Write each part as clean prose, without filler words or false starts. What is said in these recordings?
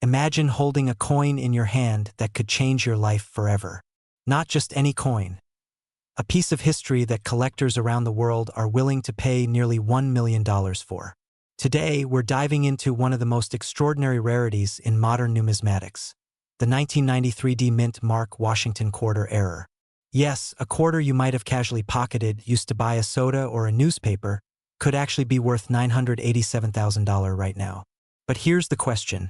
Imagine holding a coin in your hand that could change your life forever. Not just any coin. A piece of history that collectors around the world are willing to pay nearly $1 million for. Today, we're diving into one of the most extraordinary rarities in modern numismatics, the 1993 D Mint Mark Washington quarter error. Yes, a quarter you might have casually pocketed, used to buy a soda or a newspaper, could actually be worth $987,000 right now. But here's the question.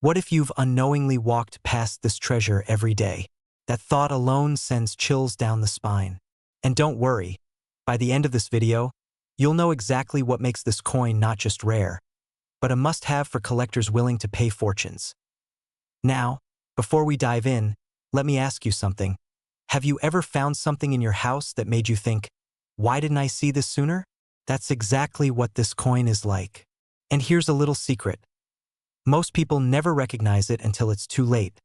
What if you've unknowingly walked past this treasure every day? That thought alone sends chills down the spine. And don't worry, by the end of this video, you'll know exactly what makes this coin not just rare, but a must-have for collectors willing to pay fortunes. Now, before we dive in, let me ask you something. Have you ever found something in your house that made you think, why didn't I see this sooner? That's exactly what this coin is like. And here's a little secret. Most people never recognize it until it's too late.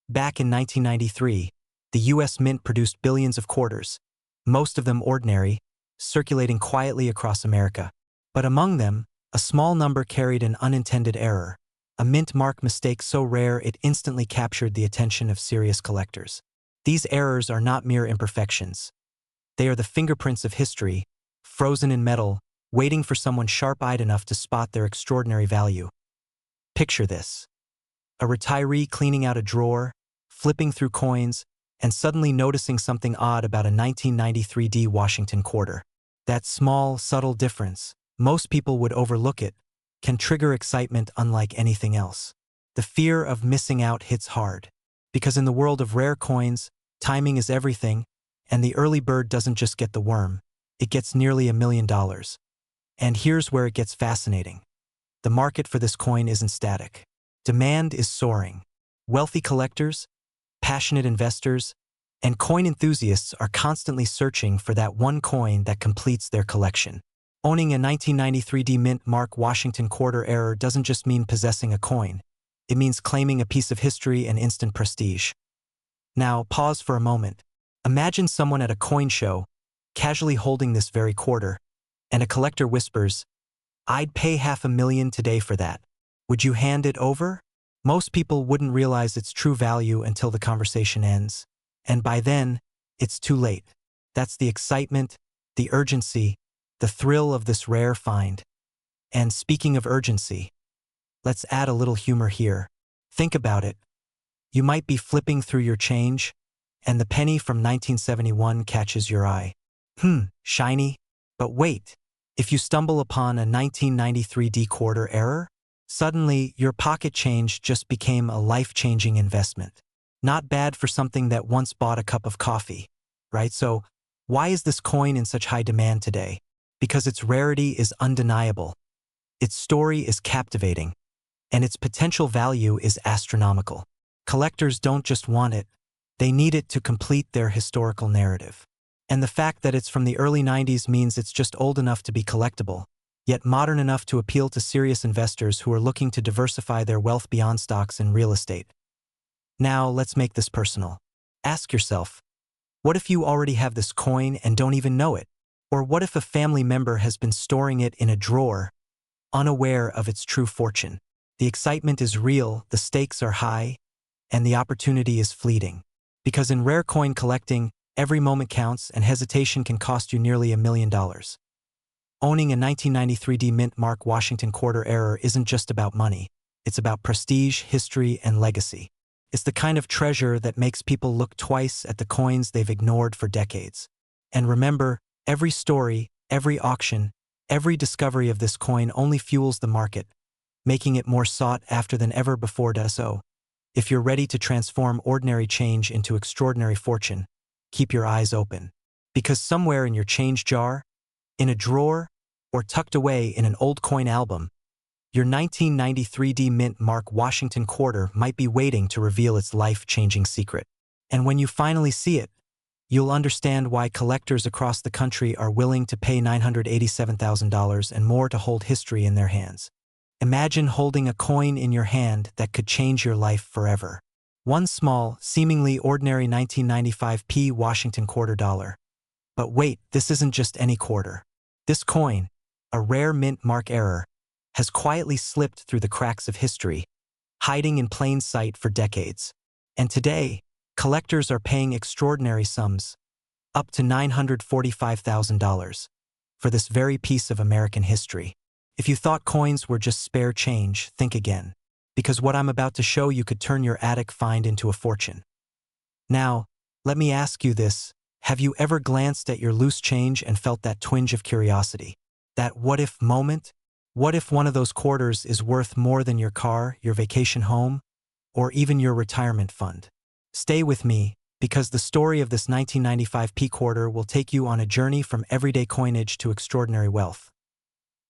Back in 1993, the US Mint produced billions of quarters, most of them ordinary, circulating quietly across America. But among them, a small number carried an unintended error, a mint mark mistake so rare it instantly captured the attention of serious collectors. These errors are not mere imperfections. They are the fingerprints of history, frozen in metal, waiting for someone sharp-eyed enough to spot their extraordinary value. Picture this. A retiree cleaning out a drawer, flipping through coins, and suddenly noticing something odd about a 1993 D Washington quarter. That small, subtle difference, most people would overlook it, can trigger excitement unlike anything else. The fear of missing out hits hard, because in the world of rare coins, timing is everything, and the early bird doesn't just get the worm, it gets nearly $1 million. And here's where it gets fascinating. The market for this coin isn't static. Demand is soaring. Wealthy collectors, passionate investors, and coin enthusiasts are constantly searching for that one coin that completes their collection. Owning a 1993 D Mint Mark Washington quarter error doesn't just mean possessing a coin. It means claiming a piece of history and instant prestige. Now, pause for a moment. Imagine someone at a coin show, casually holding this very quarter, and a collector whispers, "I'd pay $500,000 today for that. Would you hand it over?" Most people wouldn't realize its true value until the conversation ends. And by then, it's too late. That's the excitement, the urgency, the thrill of this rare find. And speaking of urgency, let's add a little humor here. Think about it. You might be flipping through your change, and the penny from 1971 catches your eye. Shiny. But wait, if you stumble upon a 1993 D quarter error, suddenly your pocket change just became a life-changing investment. Not bad for something that once bought a cup of coffee, right? So, why is this coin in such high demand today? Because its rarity is undeniable. Its story is captivating, and its potential value is astronomical. Collectors don't just want it, they need it to complete their historical narrative. And the fact that it's from the early 90s means it's just old enough to be collectible, yet modern enough to appeal to serious investors who are looking to diversify their wealth beyond stocks and real estate. Now, let's make this personal. Ask yourself, what if you already have this coin and don't even know it? Or what if a family member has been storing it in a drawer, unaware of its true fortune? The excitement is real, the stakes are high, and the opportunity is fleeting. Because in rare coin collecting, every moment counts, and hesitation can cost you nearly $1 million. Owning a 1993 D Mint Mark Washington quarter error isn't just about money. It's about prestige, history, and legacy. It's the kind of treasure that makes people look twice at the coins they've ignored for decades. And remember, every story, every auction, every discovery of this coin only fuels the market, making it more sought after than ever before. So, if you're ready to transform ordinary change into extraordinary fortune, keep your eyes open. Because somewhere in your change jar, in a drawer, or tucked away in an old coin album, your 1993 D Mint Mark Washington quarter might be waiting to reveal its life-changing secret. And when you finally see it, you'll understand why collectors across the country are willing to pay $987,000 and more to hold history in their hands. Imagine holding a coin in your hand that could change your life forever. One small, seemingly ordinary 1995 P Washington quarter dollar. But wait, this isn't just any quarter. This coin, a rare mint mark error, has quietly slipped through the cracks of history, hiding in plain sight for decades. And today, collectors are paying extraordinary sums, up to $945,000, for this very piece of American history. If you thought coins were just spare change, think again, because what I'm about to show you could turn your attic find into a fortune. Now, let me ask you this: have you ever glanced at your loose change and felt that twinge of curiosity? That what-if moment? What if one of those quarters is worth more than your car, your vacation home, or even your retirement fund? Stay with me, because the story of this 1995 P quarter will take you on a journey from everyday coinage to extraordinary wealth.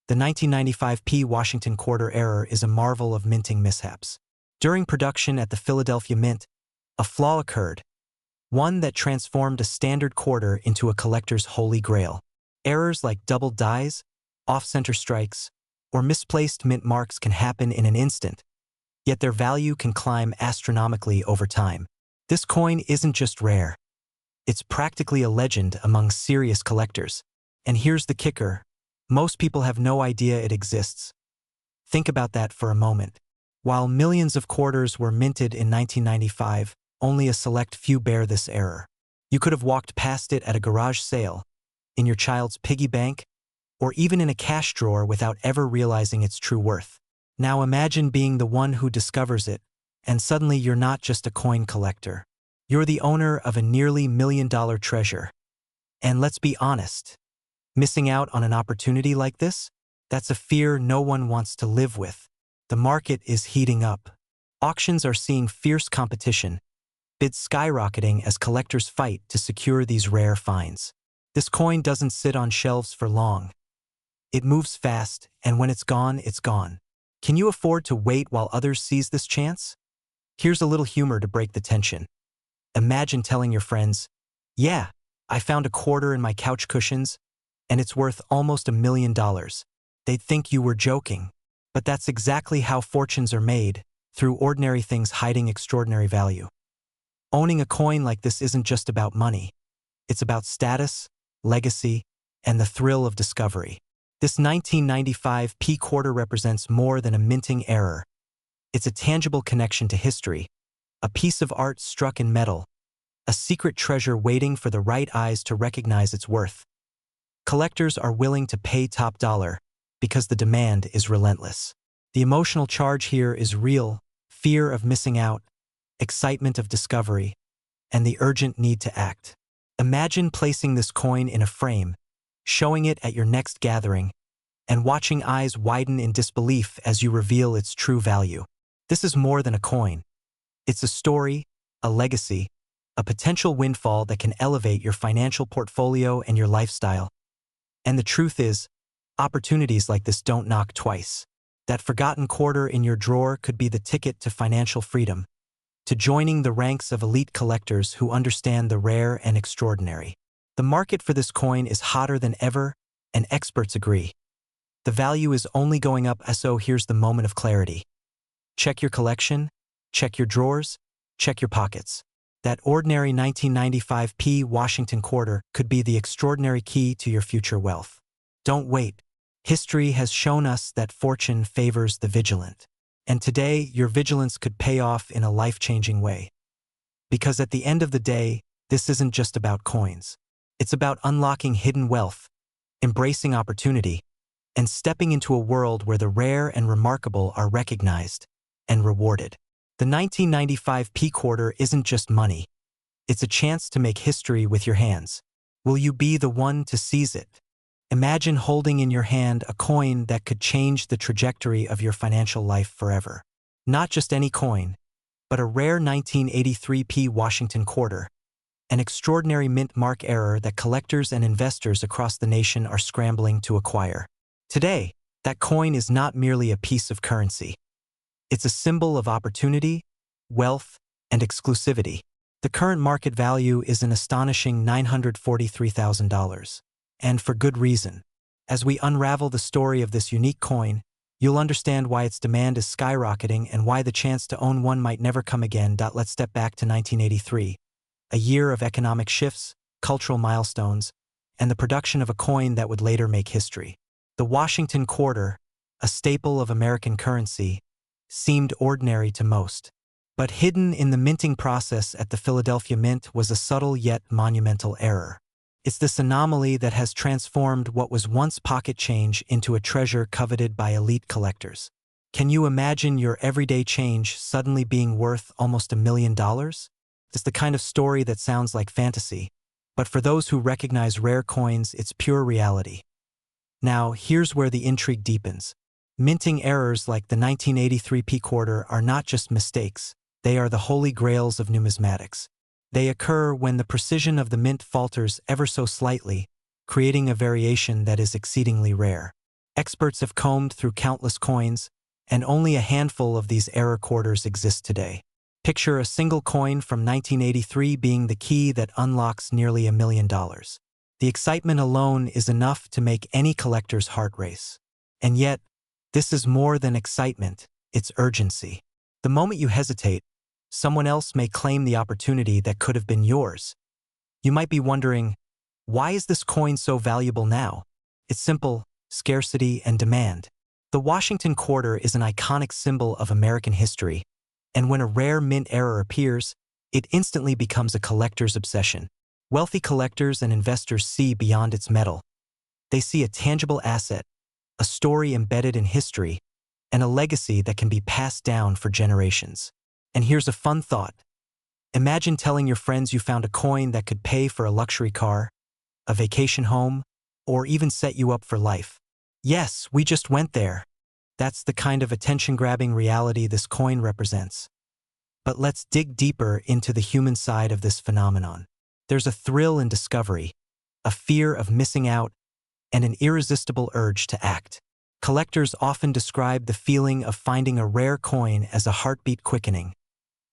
The 1995 P Washington quarter error is a marvel of minting mishaps. During production at the Philadelphia Mint, a flaw occurred, one that transformed a standard quarter into a collector's holy grail. Errors like double dies, off-center strikes, or misplaced mint marks can happen in an instant, yet their value can climb astronomically over time. This coin isn't just rare. It's practically a legend among serious collectors. And here's the kicker: most people have no idea it exists. Think about that for a moment. While millions of quarters were minted in 1995, only a select few bear this error. You could have walked past it at a garage sale, in your child's piggy bank, or even in a cash drawer without ever realizing its true worth. Now imagine being the one who discovers it, and suddenly you're not just a coin collector. You're the owner of a nearly $1 million treasure. And let's be honest, missing out on an opportunity like this? That's a fear no one wants to live with. The market is heating up. Auctions are seeing fierce competition, bids skyrocketing as collectors fight to secure these rare finds. This coin doesn't sit on shelves for long. It moves fast, and when it's gone, it's gone. Can you afford to wait while others seize this chance? Here's a little humor to break the tension. Imagine telling your friends, "Yeah, I found a quarter in my couch cushions, and it's worth almost $1 million. They'd think you were joking. But that's exactly how fortunes are made, through ordinary things hiding extraordinary value. Owning a coin like this isn't just about money. It's about status, legacy, and the thrill of discovery. This 1995 P quarter represents more than a minting error. It's a tangible connection to history, a piece of art struck in metal, a secret treasure waiting for the right eyes to recognize its worth. Collectors are willing to pay top dollar because the demand is relentless. The emotional charge here is real: fear of missing out, excitement of discovery, and the urgent need to act. Imagine placing this coin in a frame, showing it at your next gathering, and watching eyes widen in disbelief as you reveal its true value. This is more than a coin. It's a story, a legacy, a potential windfall that can elevate your financial portfolio and your lifestyle. And the truth is, opportunities like this don't knock twice. That forgotten quarter in your drawer could be the ticket to financial freedom, to joining the ranks of elite collectors who understand the rare and extraordinary. The market for this coin is hotter than ever, and experts agree. The value is only going up, so here's the moment of clarity. Check your collection, check your drawers, check your pockets. That ordinary 1995 P Washington quarter could be the extraordinary key to your future wealth. Don't wait. History has shown us that fortune favors the vigilant. And today, your vigilance could pay off in a life-changing way. Because at the end of the day, this isn't just about coins. It's about unlocking hidden wealth, embracing opportunity, and stepping into a world where the rare and remarkable are recognized and rewarded. The 1995 P quarter isn't just money. It's a chance to make history with your hands. Will you be the one to seize it? Imagine holding in your hand a coin that could change the trajectory of your financial life forever. Not just any coin, but a rare 1983 P Washington quarter, an extraordinary mint mark error that collectors and investors across the nation are scrambling to acquire. Today, that coin is not merely a piece of currency. It's a symbol of opportunity, wealth, and exclusivity. The current market value is an astonishing $943,000. And for good reason. As we unravel the story of this unique coin, you'll understand why its demand is skyrocketing and why the chance to own one might never come again. Let's step back to 1983, a year of economic shifts, cultural milestones, and the production of a coin that would later make history. The Washington quarter, a staple of American currency, seemed ordinary to most. But hidden in the minting process at the Philadelphia Mint was a subtle yet monumental error. It's this anomaly that has transformed what was once pocket change into a treasure coveted by elite collectors. Can you imagine your everyday change suddenly being worth almost $1 million? It's the kind of story that sounds like fantasy, but for those who recognize rare coins, it's pure reality. Now, here's where the intrigue deepens. Minting errors like the 1983 P quarter are not just mistakes, they are the holy grails of numismatics. They occur when the precision of the mint falters ever so slightly, creating a variation that is exceedingly rare. Experts have combed through countless coins, and only a handful of these error quarters exist today. Picture a single coin from 1983 being the key that unlocks nearly $1 million. The excitement alone is enough to make any collector's heart race. And yet, this is more than excitement, it's urgency. The moment you hesitate, someone else may claim the opportunity that could have been yours. You might be wondering, why is this coin so valuable now? It's simple: scarcity and demand. The Washington quarter is an iconic symbol of American history, and when a rare mint error appears, it instantly becomes a collector's obsession. Wealthy collectors and investors see beyond its metal. They see a tangible asset, a story embedded in history, and a legacy that can be passed down for generations. And here's a fun thought. Imagine telling your friends you found a coin that could pay for a luxury car, a vacation home, or even set you up for life. Yes, we just went there. That's the kind of attention-grabbing reality this coin represents. But let's dig deeper into the human side of this phenomenon. There's a thrill in discovery, a fear of missing out, and an irresistible urge to act. Collectors often describe the feeling of finding a rare coin as a heartbeat quickening,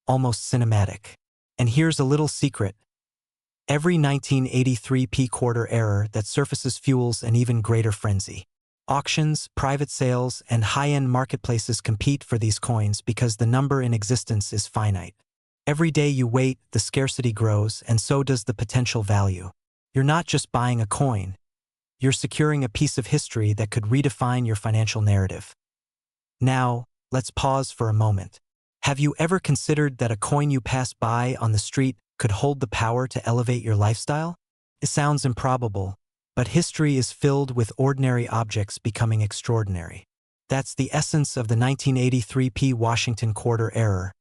almost cinematic. And here's a little secret. Every 1983 P quarter error that surfaces fuels an even greater frenzy. Auctions, private sales, and high-end marketplaces compete for these coins because the number in existence is finite. Every day you wait, the scarcity grows, and so does the potential value. You're not just buying a coin. You're securing a piece of history that could redefine your financial narrative. Now, let's pause for a moment. Have you ever considered that a coin you pass by on the street could hold the power to elevate your lifestyle? It sounds improbable, but history is filled with ordinary objects becoming extraordinary. That's the essence of the 1983 P Washington quarter error.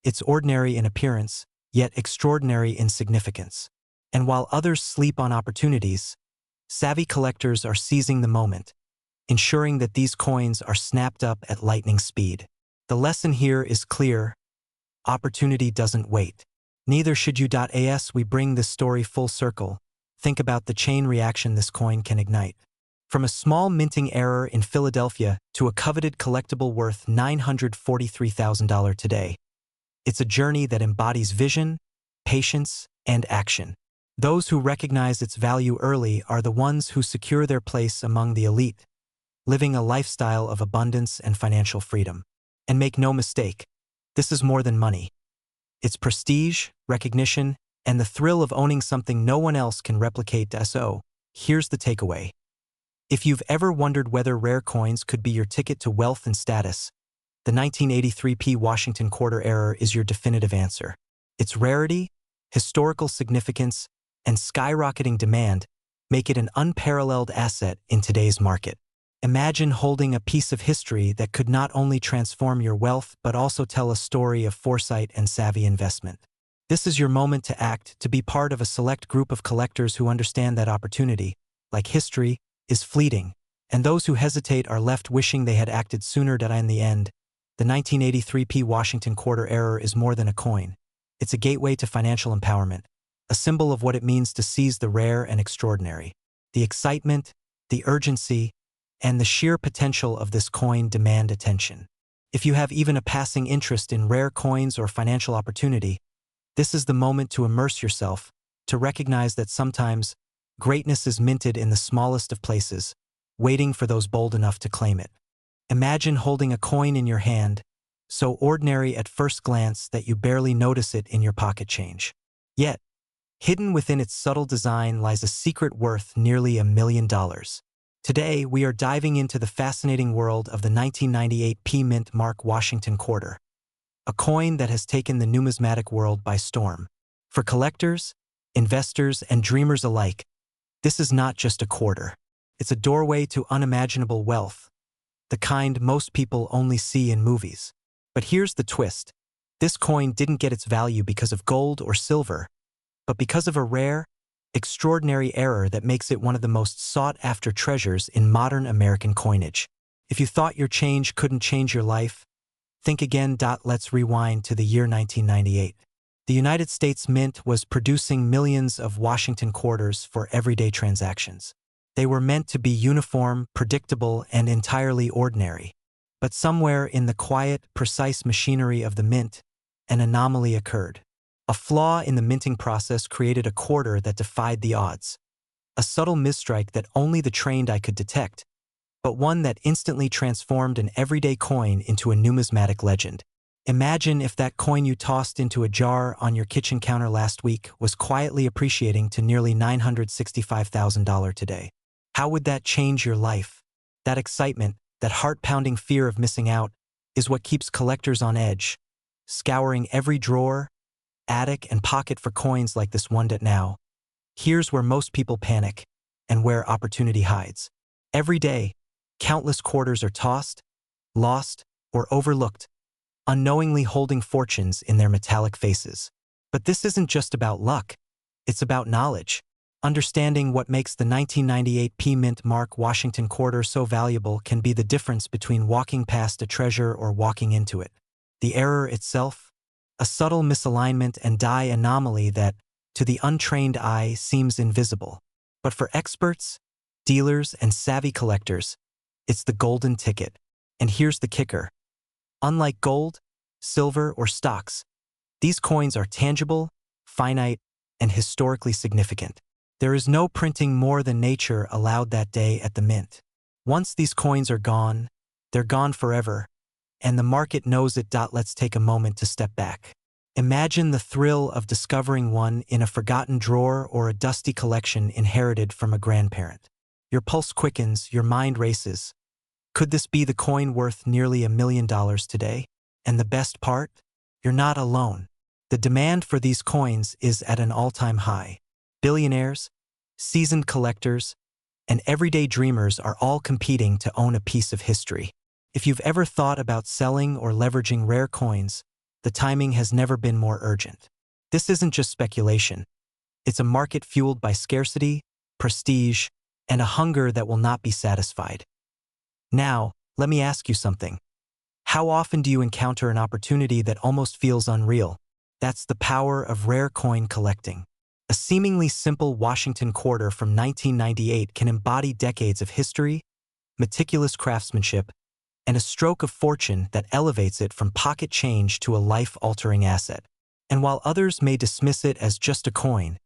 It's ordinary in appearance, yet extraordinary in significance. And while others sleep on opportunities, savvy collectors are seizing the moment, ensuring that these coins are snapped up at lightning speed. The lesson here is clear: opportunity doesn't wait. Neither should you. As we bring this story full circle, think about the chain reaction this coin can ignite. From a small minting error in Philadelphia to a coveted collectible worth $943,000 today, it's a journey that embodies vision, patience, and action. Those who recognize its value early are the ones who secure their place among the elite, living a lifestyle of abundance and financial freedom. And make no mistake, this is more than money. It's prestige, recognition, and the thrill of owning something no one else can replicate. So, here's the takeaway. If you've ever wondered whether rare coins could be your ticket to wealth and status, the 1983 P Washington quarter error is your definitive answer. Its rarity, historical significance, and skyrocketing demand make it an unparalleled asset in today's market. Imagine holding a piece of history that could not only transform your wealth but also tell a story of foresight and savvy investment. This is your moment to act, to be part of a select group of collectors who understand that opportunity, like history, is fleeting, and those who hesitate are left wishing they had acted sooner. In the end, the 1983 P Washington quarter error is more than a coin. It's a gateway to financial empowerment, a symbol of what it means to seize the rare and extraordinary. The excitement, the urgency, and the sheer potential of this coin demand attention. If you have even a passing interest in rare coins or financial opportunity, this is the moment to immerse yourself, to recognize that sometimes greatness is minted in the smallest of places, waiting for those bold enough to claim it. Imagine holding a coin in your hand, so ordinary at first glance that you barely notice it in your pocket change. Yet, hidden within its subtle design lies a secret worth nearly $1 million. Today, we are diving into the fascinating world of the 1998 P Mint Mark Washington quarter, a coin that has taken the numismatic world by storm. For collectors, investors, and dreamers alike, this is not just a quarter. It's a doorway to unimaginable wealth, the kind most people only see in movies. But here's the twist. This coin didn't get its value because of gold or silver, but because of a rare, extraordinary error that makes it one of the most sought-after treasures in modern American coinage. If you thought your change couldn't change your life, think again. Let's rewind to the year 1998. The United States Mint was producing millions of Washington quarters for everyday transactions. They were meant to be uniform, predictable, and entirely ordinary. But somewhere in the quiet, precise machinery of the mint, an anomaly occurred. A flaw in the minting process created a quarter that defied the odds. A subtle misstrike that only the trained eye could detect, but one that instantly transformed an everyday coin into a numismatic legend. Imagine if that coin you tossed into a jar on your kitchen counter last week was quietly appreciating to nearly $965,000 today. How would that change your life? That excitement, that heart-pounding fear of missing out, is what keeps collectors on edge, scouring every drawer, attic, and pocket for coins like this one. Now, here's where most people panic and where opportunity hides. Every day, countless quarters are tossed, lost, or overlooked, unknowingly holding fortunes in their metallic faces. But this isn't just about luck. It's about knowledge. Understanding what makes the 1998 P Mint Mark Washington quarter so valuable can be the difference between walking past a treasure or walking into it. The error itself? A subtle misalignment and die anomaly that, to the untrained eye, seems invisible. But for experts, dealers, and savvy collectors, it's the golden ticket. And here's the kicker. Unlike gold, silver, or stocks, these coins are tangible, finite, and historically significant. There is no printing more than nature allowed that day at the mint. Once these coins are gone, they're gone forever, and the market knows it. Let's take a moment to step back. Imagine the thrill of discovering one in a forgotten drawer or a dusty collection inherited from a grandparent. Your pulse quickens, your mind races. Could this be the coin worth nearly $1 million today? And the best part? You're not alone. The demand for these coins is at an all-time high. Billionaires, seasoned collectors, and everyday dreamers are all competing to own a piece of history. If you've ever thought about selling or leveraging rare coins, the timing has never been more urgent. This isn't just speculation. It's a market fueled by scarcity, prestige, and a hunger that will not be satisfied. Now, let me ask you something. How often do you encounter an opportunity that almost feels unreal? That's the power of rare coin collecting. A seemingly simple Washington quarter from 1998 can embody decades of history, meticulous craftsmanship, and a stroke of fortune that elevates it from pocket change to a life-altering asset. And while others may dismiss it as just a coin,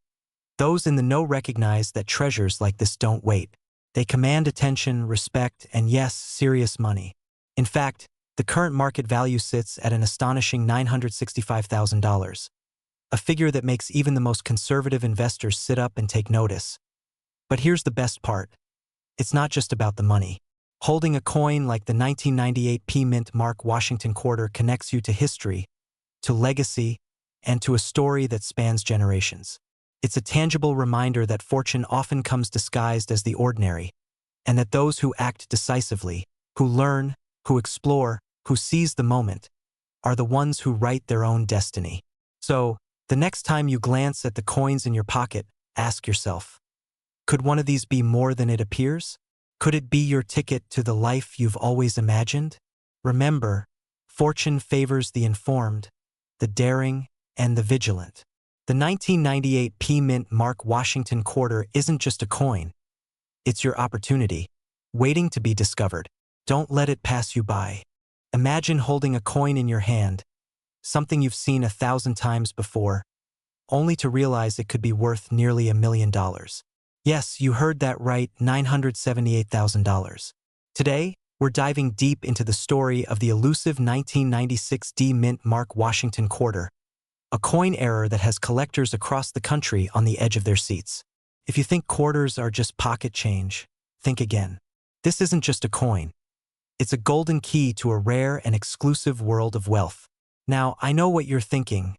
those in the know recognize that treasures like this don't wait. They command attention, respect, and yes, serious money. In fact, the current market value sits at an astonishing $965,000, a figure that makes even the most conservative investors sit up and take notice. But here's the best part. It's not just about the money. Holding a coin like the 1998 P Mint Mark Washington quarter connects you to history, to legacy, and to a story that spans generations. It's a tangible reminder that fortune often comes disguised as the ordinary, and that those who act decisively, who learn, who explore, who seize the moment, are the ones who write their own destiny. So, the next time you glance at the coins in your pocket, ask yourself, could one of these be more than it appears? Could it be your ticket to the life you've always imagined? Remember, fortune favors the informed, the daring, and the vigilant. The 1998 P Mint Mark Washington quarter isn't just a coin. It's your opportunity, waiting to be discovered. Don't let it pass you by. Imagine holding a coin in your hand, something you've seen 1,000 times before, only to realize it could be worth nearly $1 million. Yes, you heard that right, $978,000. Today, we're diving deep into the story of the elusive 1996 D Mint Mark Washington quarter, a coin error that has collectors across the country on the edge of their seats. If you think quarters are just pocket change, think again. This isn't just a coin. It's a golden key to a rare and exclusive world of wealth. Now, I know what you're thinking.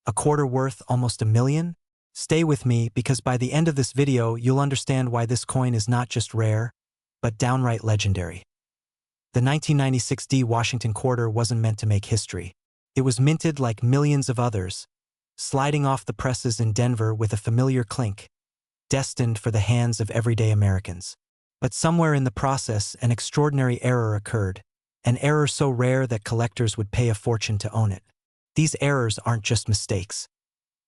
A quarter worth almost $1 million? Stay with me because by the end of this video, you'll understand why this coin is not just rare, but downright legendary. The 1996 D Washington quarter wasn't meant to make history. It was minted like millions of others, sliding off the presses in Denver with a familiar clink, destined for the hands of everyday Americans. But somewhere in the process, an extraordinary error occurred, an error so rare that collectors would pay a fortune to own it. These errors aren't just mistakes.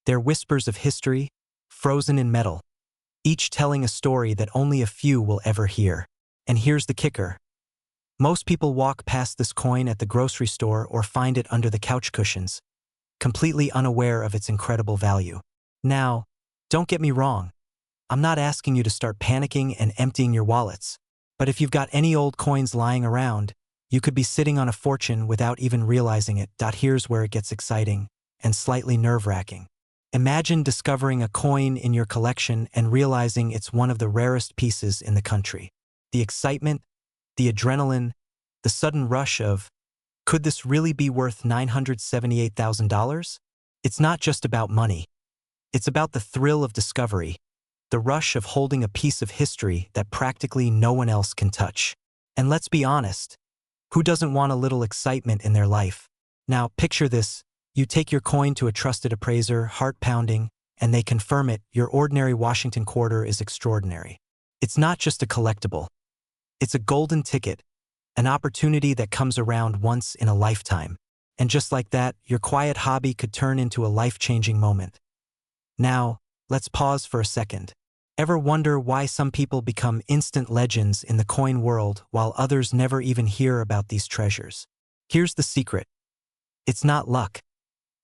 They're whispers of history, frozen in metal, each telling a story that only a few will ever hear. And here's the kicker. Most people walk past this coin at the grocery store or find it under the couch cushions, completely unaware of its incredible value. Now, don't get me wrong. I'm not asking you to start panicking and emptying your wallets. But if you've got any old coins lying around, you could be sitting on a fortune without even realizing it. Here's where it gets exciting and slightly nerve-wracking. Imagine discovering a coin in your collection and realizing it's one of the rarest pieces in the country. The excitement, the adrenaline, the sudden rush of, could this really be worth $978,000? It's not just about money. It's about the thrill of discovery, the rush of holding a piece of history that practically no one else can touch. And let's be honest, who doesn't want a little excitement in their life? Now, picture this. You take your coin to a trusted appraiser, heart pounding, and they confirm it. Your ordinary Washington quarter is extraordinary. It's not just a collectible. It's a golden ticket, an opportunity that comes around once in a lifetime. And just like that, your quiet hobby could turn into a life-changing moment. Now, let's pause for a second. Ever wonder why some people become instant legends in the coin world while others never even hear about these treasures? Here's the secret. It's not luck.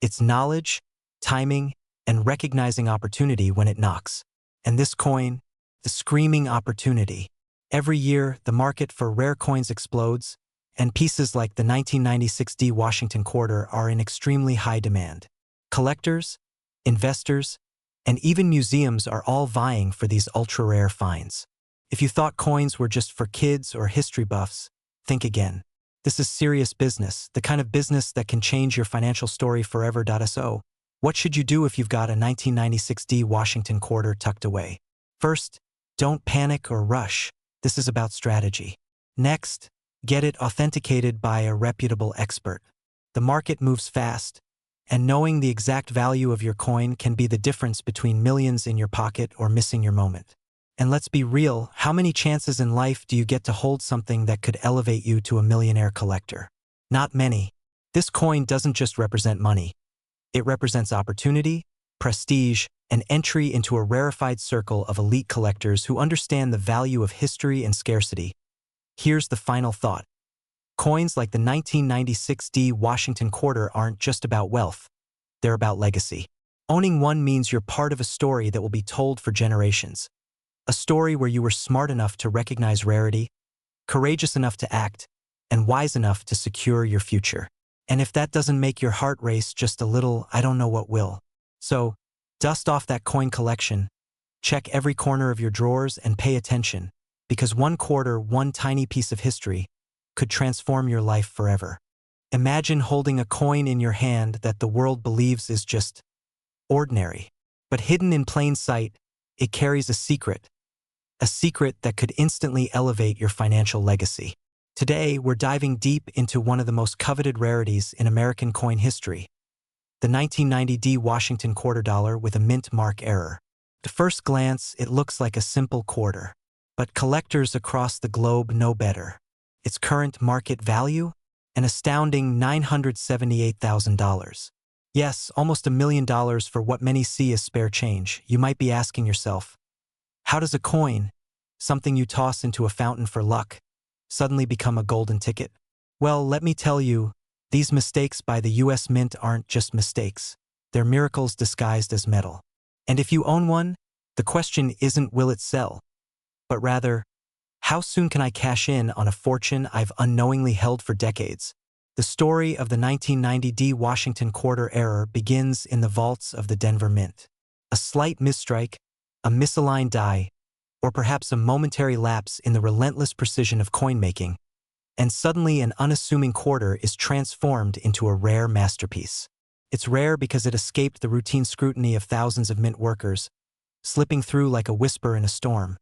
It's knowledge, timing, and recognizing opportunity when it knocks. And this coin, the screaming opportunity. Every year, the market for rare coins explodes, and pieces like the 1996 D Washington quarter are in extremely high demand. Collectors, investors, and even museums are all vying for these ultra-rare finds. If you thought coins were just for kids or history buffs, think again. This is serious business, the kind of business that can change your financial story forever. So, what should you do if you've got a 1996 D Washington quarter tucked away? First, don't panic or rush. This is about strategy. Next, get it authenticated by a reputable expert. The market moves fast, and knowing the exact value of your coin can be the difference between millions in your pocket or missing your moment. And let's be real, how many chances in life do you get to hold something that could elevate you to a millionaire collector? Not many. This coin doesn't just represent money. It represents opportunity, prestige, and entry into a rarefied circle of elite collectors who understand the value of history and scarcity. Here's the final thought. Coins like the 1996 D Washington quarter aren't just about wealth. They're about legacy. Owning one means you're part of a story that will be told for generations. A story where you were smart enough to recognize rarity, courageous enough to act, and wise enough to secure your future. And if that doesn't make your heart race just a little, I don't know what will. So, dust off that coin collection, check every corner of your drawers and pay attention, because one quarter, one tiny piece of history, could transform your life forever. Imagine holding a coin in your hand that the world believes is just ordinary. But hidden in plain sight, it carries a secret that could instantly elevate your financial legacy. Today, we're diving deep into one of the most coveted rarities in American coin history, the 1990 D Washington quarter dollar with a mint mark error. At first glance, it looks like a simple quarter, but collectors across the globe know better. Its current market value? An astounding $978,000. Yes, almost $1 million for what many see as spare change. You might be asking yourself, how does a coin, something you toss into a fountain for luck, suddenly become a golden ticket? Well, let me tell you, these mistakes by the US Mint aren't just mistakes. They're miracles disguised as metal. And if you own one, the question isn't will it sell, but rather, how soon can I cash in on a fortune I've unknowingly held for decades? The story of the 1990 D Washington quarter error begins in the vaults of the Denver Mint. A slight misstrike, a misaligned die, or perhaps a momentary lapse in the relentless precision of coin-making, and suddenly an unassuming quarter is transformed into a rare masterpiece. It's rare because it escaped the routine scrutiny of thousands of mint workers, slipping through like a whisper in a storm.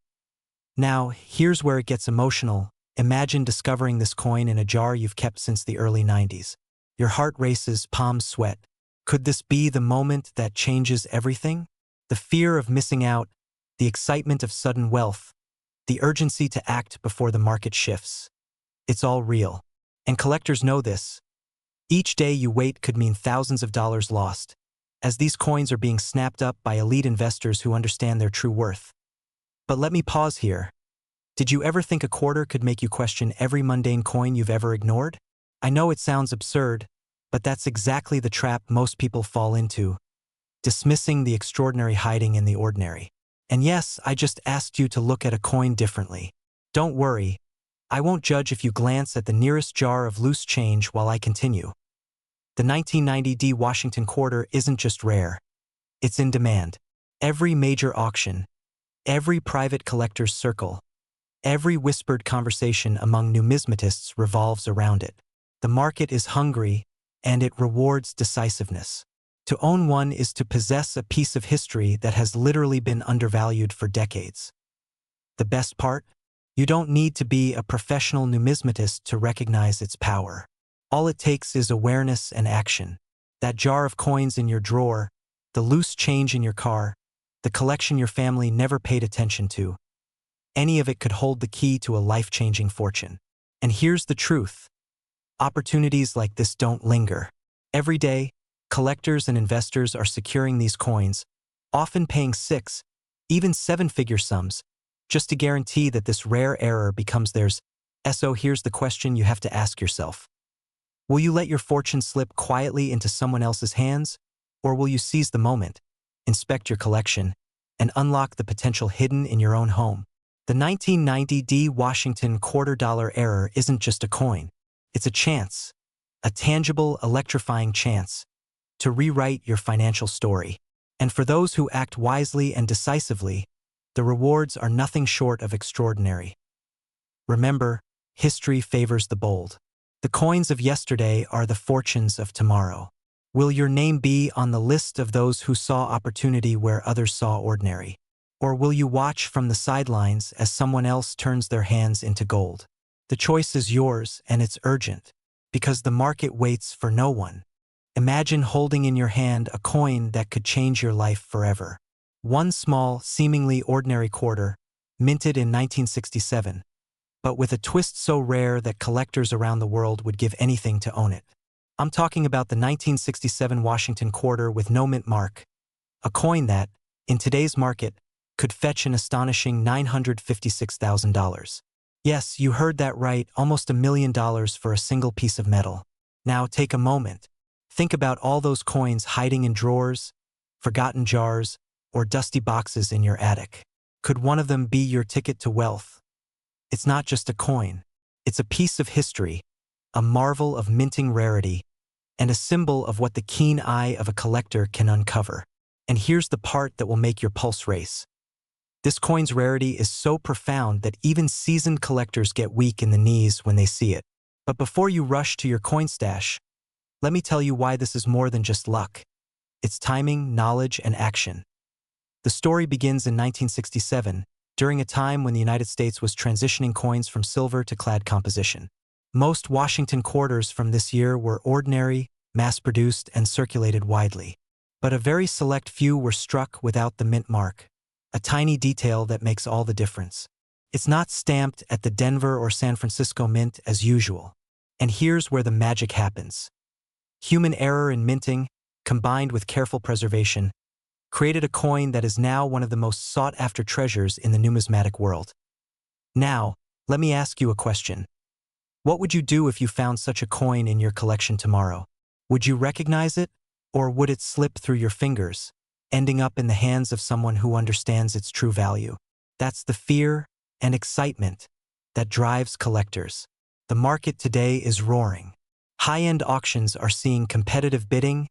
Now, here's where it gets emotional. Imagine discovering this coin in a jar you've kept since the early 90s. Your heart races, palms sweat. Could this be the moment that changes everything? The fear of missing out, the excitement of sudden wealth, the urgency to act before the market shifts. It's all real. And collectors know this. Each day you wait could mean thousands of dollars lost, as these coins are being snapped up by elite investors who understand their true worth. But let me pause here. Did you ever think a quarter could make you question every mundane coin you've ever ignored? I know it sounds absurd, but that's exactly the trap most people fall into, dismissing the extraordinary hiding in the ordinary. And yes, I just asked you to look at a coin differently. Don't worry, I won't judge if you glance at the nearest jar of loose change while I continue. The 1990 Washington quarter isn't just rare. It's in demand. Every major auction, every private collector's circle, every whispered conversation among numismatists revolves around it. The market is hungry, and it rewards decisiveness. To own one is to possess a piece of history that has literally been undervalued for decades. The best part? You don't need to be a professional numismatist to recognize its power. All it takes is awareness and action. That jar of coins in your drawer, the loose change in your car, the collection your family never paid attention to. Any of it could hold the key to a life-changing fortune. And here's the truth. Opportunities like this don't linger. Every day, collectors and investors are securing these coins, often paying six, even seven-figure sums, just to guarantee that this rare error becomes theirs. So here's the question you have to ask yourself. Will you let your fortune slip quietly into someone else's hands, or will you seize the moment, inspect your collection, and unlock the potential hidden in your own home? The 1990 Washington $quarter error isn't just a coin. It's a chance, a tangible, electrifying chance, to rewrite your financial story. And for those who act wisely and decisively, the rewards are nothing short of extraordinary. Remember, history favors the bold. The coins of yesterday are the fortunes of tomorrow. Will your name be on the list of those who saw opportunity where others saw ordinary? Or will you watch from the sidelines as someone else turns their hands into gold? The choice is yours, and it's urgent, because the market waits for no one. Imagine holding in your hand a coin that could change your life forever. One small, seemingly ordinary quarter, minted in 1967, but with a twist so rare that collectors around the world would give anything to own it. I'm talking about the 1967 Washington quarter with no mint mark, a coin that, in today's market, could fetch an astonishing $956,000. Yes, you heard that right, almost $1 million for a single piece of metal. Now take a moment. Think about all those coins hiding in drawers, forgotten jars, or dusty boxes in your attic. Could one of them be your ticket to wealth? It's not just a coin. It's a piece of history, a marvel of minting rarity, and a symbol of what the keen eye of a collector can uncover. And here's the part that will make your pulse race. This coin's rarity is so profound that even seasoned collectors get weak in the knees when they see it. But before you rush to your coin stash, let me tell you why this is more than just luck. It's timing, knowledge, and action. The story begins in 1967, during a time when the United States was transitioning coins from silver to clad composition. Most Washington quarters from this year were ordinary, mass-produced, and circulated widely. But a very select few were struck without the mint mark, a tiny detail that makes all the difference. It's not stamped at the Denver or San Francisco mint as usual. And here's where the magic happens. Human error in minting, combined with careful preservation, created a coin that is now one of the most sought-after treasures in the numismatic world. Now, let me ask you a question. What would you do if you found such a coin in your collection tomorrow? Would you recognize it, or would it slip through your fingers, ending up in the hands of someone who understands its true value? That's the fear and excitement that drives collectors. The market today is roaring. High-end auctions are seeing competitive bidding,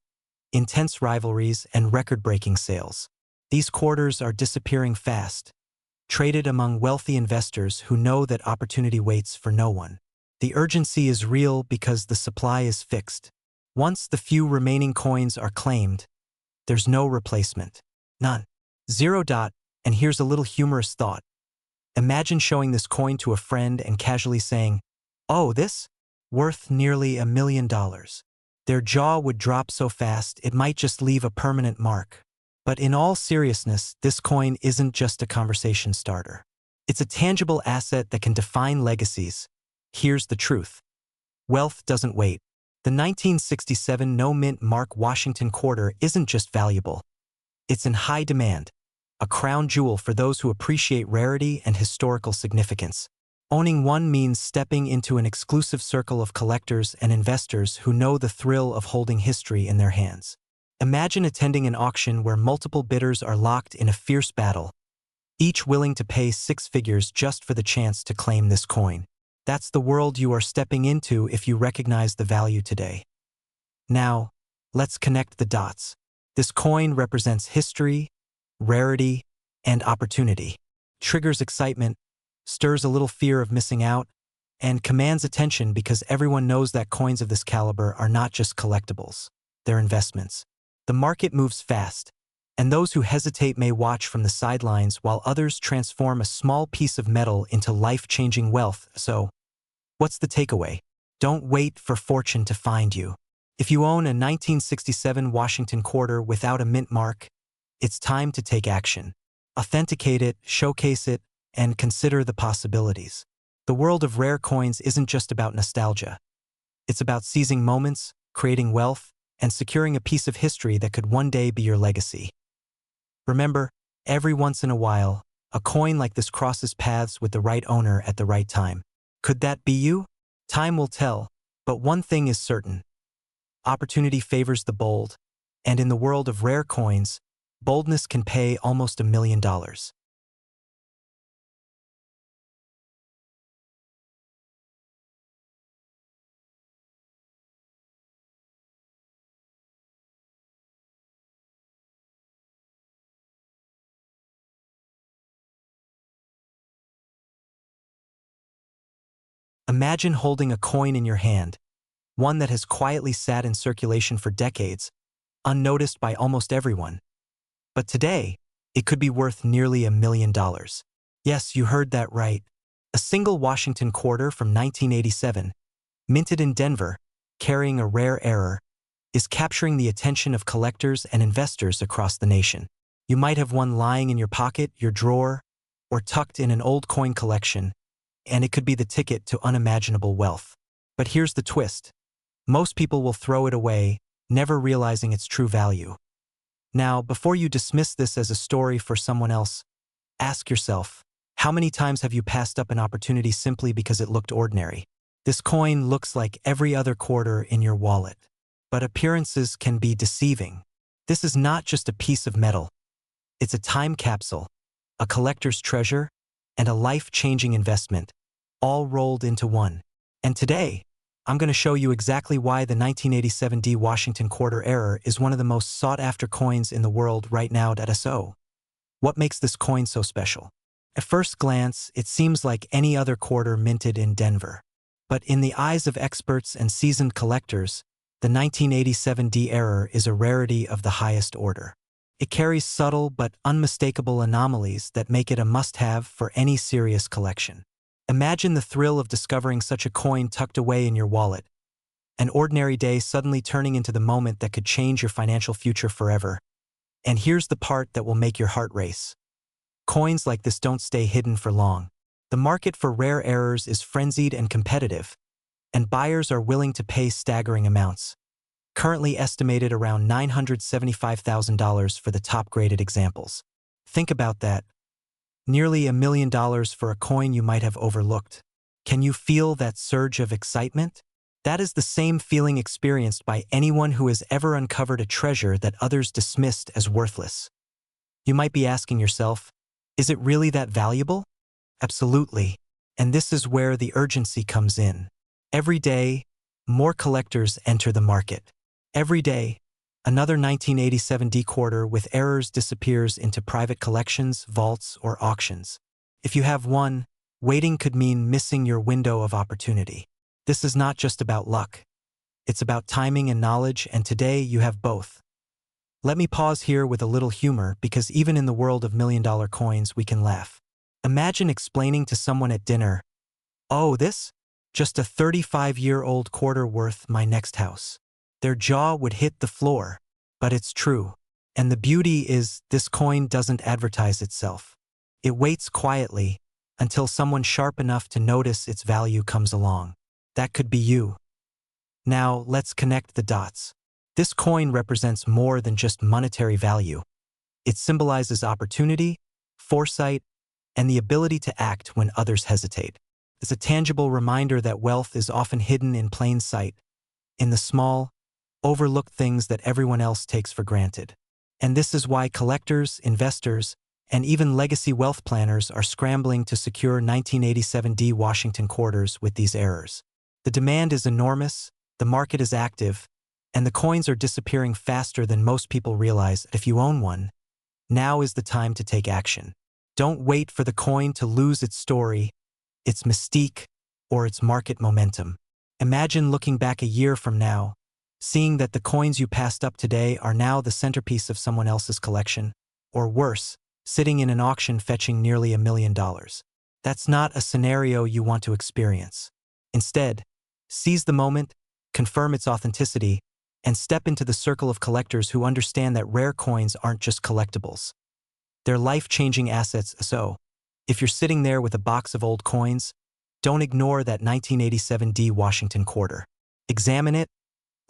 intense rivalries, and record-breaking sales. These quarters are disappearing fast, traded among wealthy investors who know that opportunity waits for no one. The urgency is real because the supply is fixed. Once the few remaining coins are claimed, there's no replacement. None. Zero. And here's a little humorous thought. Imagine showing this coin to a friend and casually saying, "Oh, this? Worth nearly $1 million." Their jaw would drop so fast it might just leave a permanent mark. But in all seriousness, this coin isn't just a conversation starter. It's a tangible asset that can define legacies. Here's the truth. Wealth doesn't wait. The 1967 no-mint Mark Washington quarter isn't just valuable. It's in high demand, a crown jewel for those who appreciate rarity and historical significance. Owning one means stepping into an exclusive circle of collectors and investors who know the thrill of holding history in their hands. Imagine attending an auction where multiple bidders are locked in a fierce battle, each willing to pay six figures just for the chance to claim this coin. That's the world you are stepping into if you recognize the value today. Now, let's connect the dots. This coin represents history, rarity, and opportunity. Triggers excitement, stirs a little fear of missing out, and commands attention because everyone knows that coins of this caliber are not just collectibles, they're investments. The market moves fast, and those who hesitate may watch from the sidelines while others transform a small piece of metal into life-changing wealth. So, what's the takeaway? Don't wait for fortune to find you. If you own a 1967 Washington quarter without a mint mark, it's time to take action. Authenticate it, showcase it, and consider the possibilities. The world of rare coins isn't just about nostalgia. It's about seizing moments, creating wealth, and securing a piece of history that could one day be your legacy. Remember, every once in a while, a coin like this crosses paths with the right owner at the right time. Could that be you? Time will tell, but one thing is certain. Opportunity favors the bold, and in the world of rare coins, boldness can pay almost $1 million. Imagine holding a coin in your hand, one that has quietly sat in circulation for decades, unnoticed by almost everyone. But today, it could be worth nearly $1 million. Yes, you heard that right. A single Washington quarter from 1987, minted in Denver, carrying a rare error, is capturing the attention of collectors and investors across the nation. You might have one lying in your pocket, your drawer, or tucked in an old coin collection, and it could be the ticket to unimaginable wealth. But here's the twist. Most people will throw it away, never realizing its true value. Now, before you dismiss this as a story for someone else, ask yourself, how many times have you passed up an opportunity simply because it looked ordinary? This coin looks like every other quarter in your wallet, but appearances can be deceiving. This is not just a piece of metal. It's a time capsule, a collector's treasure, and a life-changing investment, all rolled into one. And today, I'm going to show you exactly why the 1987 D Washington quarter error is one of the most sought-after coins in the world right now. So, what makes this coin so special? At first glance, it seems like any other quarter minted in Denver. But in the eyes of experts and seasoned collectors, the 1987 D error is a rarity of the highest order. It carries subtle but unmistakable anomalies that make it a must-have for any serious collection. Imagine the thrill of discovering such a coin tucked away in your wallet, an ordinary day suddenly turning into the moment that could change your financial future forever. And here's the part that will make your heart race. Coins like this don't stay hidden for long. The market for rare errors is frenzied and competitive, and buyers are willing to pay staggering amounts, currently estimated around $975,000 for the top-graded examples. Think about that. Nearly $1 million for a coin you might have overlooked. Can you feel that surge of excitement? That is the same feeling experienced by anyone who has ever uncovered a treasure that others dismissed as worthless. You might be asking yourself, is it really that valuable? Absolutely. And this is where the urgency comes in. Every day, more collectors enter the market. Every day, another 1987 D quarter with errors disappears into private collections, vaults, or auctions. If you have one, waiting could mean missing your window of opportunity. This is not just about luck. It's about timing and knowledge, and today you have both. Let me pause here with a little humor, because even in the world of million-dollar coins, we can laugh. Imagine explaining to someone at dinner, "Oh, this? Just a 35-year-old quarter worth my next house." Their jaw would hit the floor, but it's true. And the beauty is, this coin doesn't advertise itself. It waits quietly until someone sharp enough to notice its value comes along. That could be you. Now, let's connect the dots. This coin represents more than just monetary value. It symbolizes opportunity, foresight, and the ability to act when others hesitate. It's a tangible reminder that wealth is often hidden in plain sight, in the small, overlooked things that everyone else takes for granted. And this is why collectors, investors, and even legacy wealth planners are scrambling to secure 1987D Washington quarters with these errors. The demand is enormous, the market is active, and the coins are disappearing faster than most people realize. If you own one, now is the time to take action. Don't wait for the coin to lose its story, its mystique, or its market momentum. Imagine looking back a year from now, seeing that the coins you passed up today are now the centerpiece of someone else's collection, or worse, sitting in an auction fetching nearly $1 million. That's not a scenario you want to experience. Instead, seize the moment, confirm its authenticity, and step into the circle of collectors who understand that rare coins aren't just collectibles. They're life-changing assets. So, if you're sitting there with a box of old coins, don't ignore that 1987D Washington quarter. Examine it,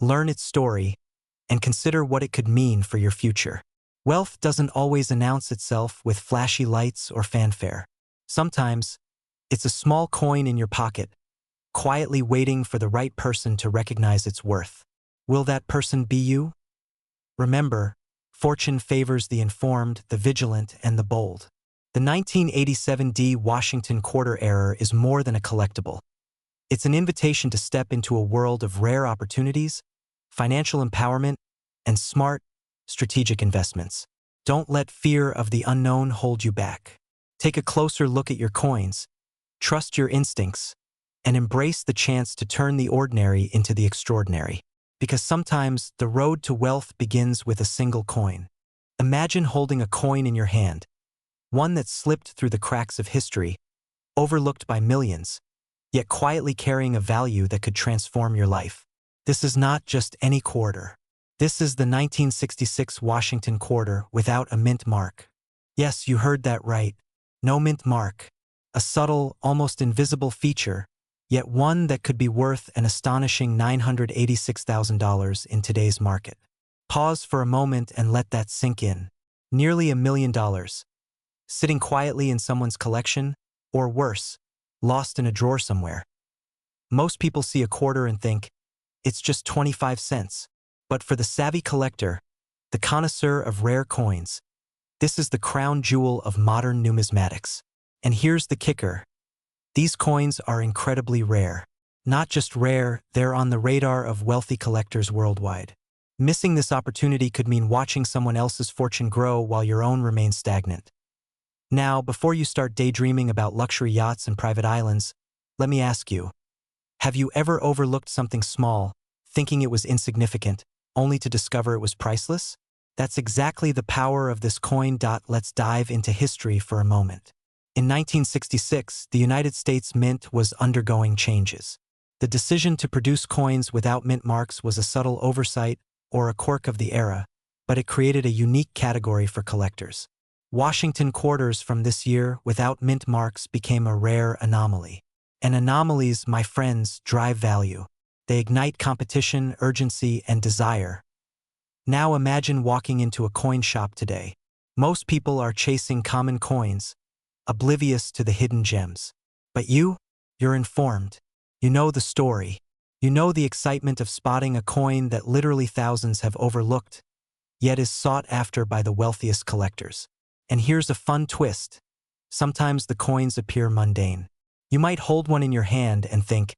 learn its story, and consider what it could mean for your future. Wealth doesn't always announce itself with flashy lights or fanfare. Sometimes, it's a small coin in your pocket, quietly waiting for the right person to recognize its worth. Will that person be you? Remember, fortune favors the informed, the vigilant, and the bold. The 1987D Washington quarter error is more than a collectible. It's an invitation to step into a world of rare opportunities, financial empowerment, and smart, strategic investments. Don't let fear of the unknown hold you back. Take a closer look at your coins, trust your instincts, and embrace the chance to turn the ordinary into the extraordinary. Because sometimes the road to wealth begins with a single coin. Imagine holding a coin in your hand, one that slipped through the cracks of history, overlooked by millions, yet quietly carrying a value that could transform your life. This is not just any quarter. This is the 1966 Washington quarter without a mint mark. Yes, you heard that right. No mint mark. A subtle, almost invisible feature, yet one that could be worth an astonishing $986,000 in today's market. Pause for a moment and let that sink in. Nearly $1 million. Sitting quietly in someone's collection, or worse, lost in a drawer somewhere. Most people see a quarter and think, it's just 25 cents. But for the savvy collector, the connoisseur of rare coins, this is the crown jewel of modern numismatics. And here's the kicker. These coins are incredibly rare. Not just rare, they're on the radar of wealthy collectors worldwide. Missing this opportunity could mean watching someone else's fortune grow while your own remains stagnant. Now, before you start daydreaming about luxury yachts and private islands, let me ask you, have you ever overlooked something small, thinking it was insignificant, only to discover it was priceless? That's exactly the power of this coin. Let's dive into history for a moment. In 1966, the United States Mint was undergoing changes. The decision to produce coins without mint marks was a subtle oversight or a quirk of the era, but it created a unique category for collectors. Washington quarters from this year without mint marks became a rare anomaly. And anomalies, my friends, drive value. They ignite competition, urgency, and desire. Now imagine walking into a coin shop today. Most people are chasing common coins, oblivious to the hidden gems. But you're informed. You know the story. You know the excitement of spotting a coin that literally thousands have overlooked, yet is sought after by the wealthiest collectors. And here's a fun twist. Sometimes the coins appear mundane. You might hold one in your hand and think,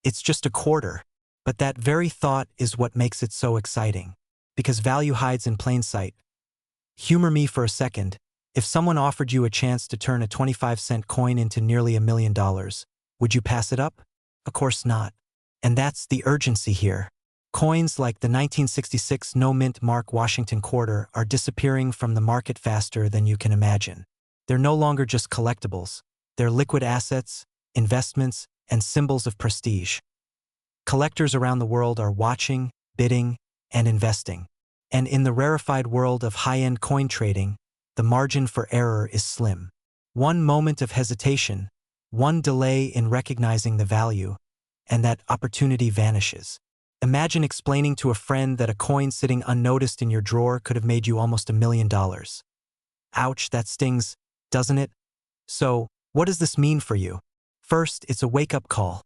it's just a quarter. But that very thought is what makes it so exciting. Because value hides in plain sight. Humor me for a second. If someone offered you a chance to turn a 25-cent coin into nearly $1 million, would you pass it up? Of course not. And that's the urgency here. Coins like the 1966 no-mint mark Washington quarter are disappearing from the market faster than you can imagine. They're no longer just collectibles. They're liquid assets, investments, and symbols of prestige. Collectors around the world are watching, bidding, and investing. And in the rarefied world of high-end coin trading, the margin for error is slim. One moment of hesitation, one delay in recognizing the value, and that opportunity vanishes. Imagine explaining to a friend that a coin sitting unnoticed in your drawer could have made you almost $1 million. Ouch, that stings, doesn't it? So, what does this mean for you? First, it's a wake-up call.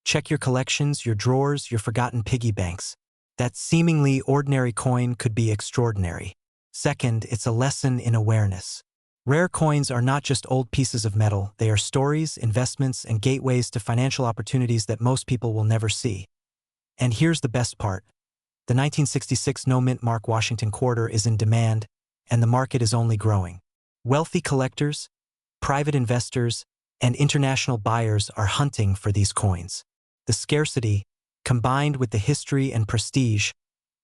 Check your collections, your drawers, your forgotten piggy banks. That seemingly ordinary coin could be extraordinary. Second, it's a lesson in awareness. Rare coins are not just old pieces of metal, they are stories, investments, and gateways to financial opportunities that most people will never see. And here's the best part. The 1966 no-mint mark Washington quarter is in demand, and the market is only growing. Wealthy collectors, private investors, and international buyers are hunting for these coins. The scarcity, combined with the history and prestige,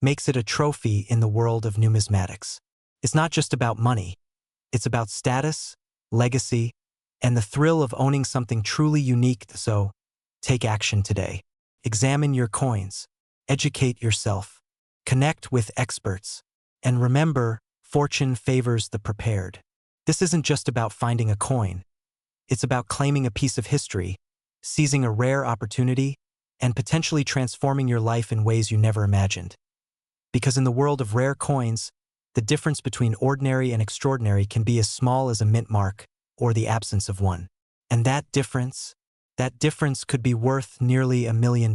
makes it a trophy in the world of numismatics. It's not just about money. It's about status, legacy, and the thrill of owning something truly unique. So, take action today. Examine your coins, educate yourself, connect with experts, and remember, fortune favors the prepared. This isn't just about finding a coin. It's about claiming a piece of history, seizing a rare opportunity, and potentially transforming your life in ways you never imagined. Because in the world of rare coins, the difference between ordinary and extraordinary can be as small as a mint mark or the absence of one. And that difference could be worth nearly $1 million.